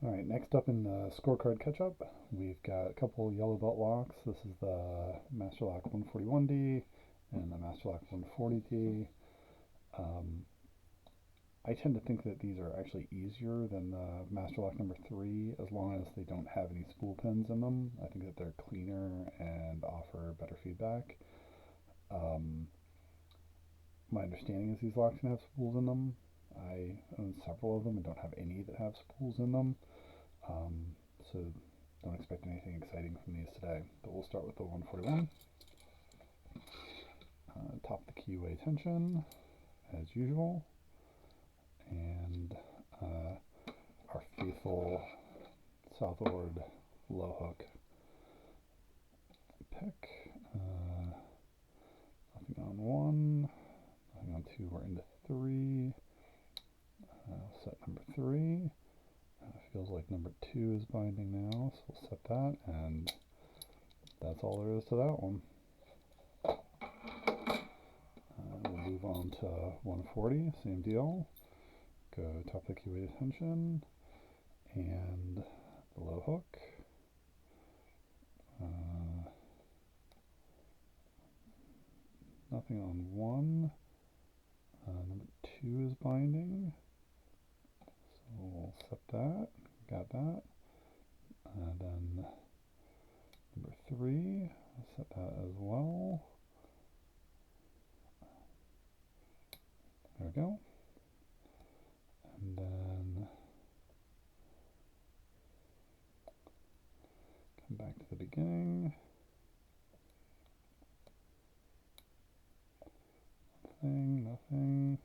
All right, next up in the scorecard catch-up, we've got a couple yellow belt locks. This is the Master Lock 141D and the Master Lock 140D. Um, I tend to think that these are actually easier than the Master Lock number 3 as long as they don't have any spool pins in them. I think that they're cleaner and offer better feedback. Um, my understanding is these locks can have spools in them. I own several of them and don't have any that have spools in them. So don't expect anything exciting from these today. But we'll start with the 141. Top the keyway tension as usual. And our faithful southward low hook pick. Nothing on 1, nothing on 2, we're into 3. Set number 3. Feels like number 2 is binding now, so we'll set that, and that's all there is to that one. We'll move on to 140, same deal. Go top of the keyway tension and the low hook. Nothing on 1. Number 2 is binding, so we'll set that. Got that. And then number 3, I'll set that as well. There we go. And then come back to the beginning. Nothing.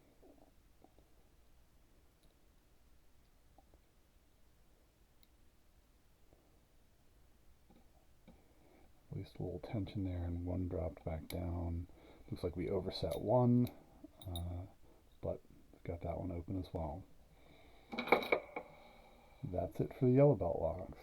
At least a little tension there, and 1 dropped back down. Looks like we overset 1, but got that one open as well. That's it for the yellow belt locks.